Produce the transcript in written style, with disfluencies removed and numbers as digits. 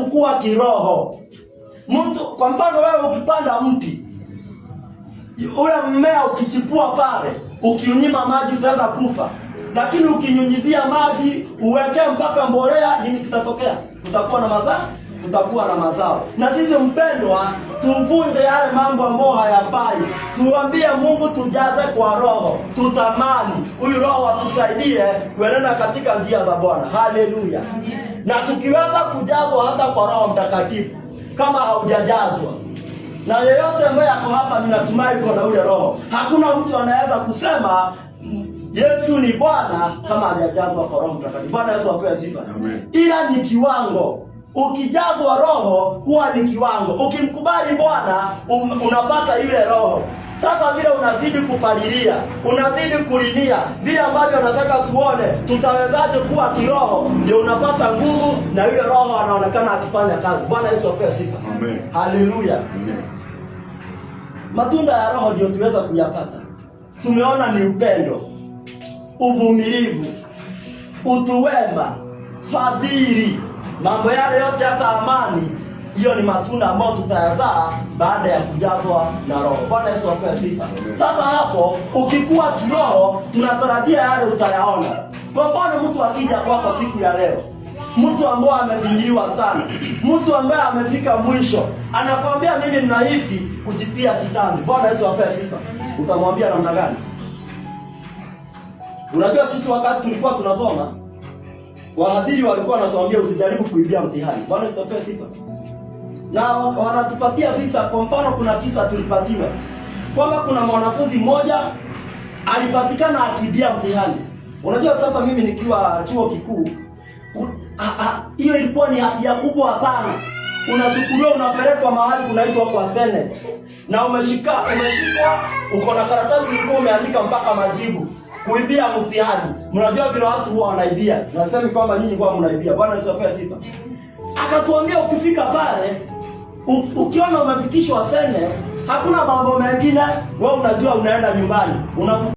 kukua kiroho. Mtu kwa mfano wewe ukipanda mti, ule mmea ukichipua pale, ukiunyima maji utaweza kufa. Lakini ukinyunyizia maji, uweke mpaka mbolea, nini kitatokea? Kutakuwa na mazao. Na sisi mpendwa, tuvunje yale mambo ambayo hayafai. Tuambie Mungu tujaze kwa roho. Tutamani huyu roho atusaidie kuenenda katika njia za Bwana. Haleluya. Na tukiweza kujazwa hata kwa Roho Mtakatifu, kama haujajazwa, na yeyote ambaye ako hapa ninatumai uko na ule roho. Hakuna mtu anaweza kusema Yesu ni Bwana kama hajajazwa kwa Roho Mtakatifu. Bwana Yesu apewe sifa. Amen. Ila ni kiwango. Ukijazwa roho huwa ni kiwango. Ukimkubali Bwana unapata ile roho. Sasa vile unazidi kupalilia, unazidi kulilia vile ambavyo nataka tuone tutawezaje kuwa kiroho, ndio unapata nguvu na yule roho anaonekana akifanya kazi. Bwana Yesu apewe sifa. Amen. Haleluya. Amen. Matunda ya roho ndio tuweza kuyapata. Tumeona ni upendo, uvumilivu, utu wema, fadhili, mambo yale yote, hata amani. Hiyo ni matunda ambayo tutayazaa baada ya kujazwa na roho. Bwana Yesu apewe sifa. Sasa hapo ukikua kiroho, tunatarajia yale utayaona. Kwa mfano mtu akija kwako siku ya leo, mtu ambaye amevinyiliwa sana, mtu ambaye amefika mwisho, anakwambia mimi ninahisi kujitia kitanzi. Bwana Yesu apewe sifa. Utamwambia namna gani? Unajua sisi wakati tulikuwa tunasoma, wahadhiri walikuwa wanatuambia usijaribu kuibia mtihani. Bwana Yesu apewe sifa. Na wanatupatia visa. Kwa mfano kuna kisa tulipatiwa kwamba kuna mwanafunzi mmoja alipatikana akibia mtihani. Unajua sasa mimi nikiwa chuo kikuu, hiyo ilikuwa ni hatia kubwa sana. Unachukuliwa unapelekwa mahali kunaitwa kwa Senate. Na umeshikwa, uko na karatasi ilikuwa umeandika mpaka majibu. Kuibia mtihani. Mnajua vile watu huwa wanaibia. Nasema kwamba nyinyi kwa mnaibia. Bwana Yesu apewe sifa. Akatuambia ukifika pale, ukiona umefikishwa Senate, hakuna mambo mengine, wewe unajua unaenda nyumbani.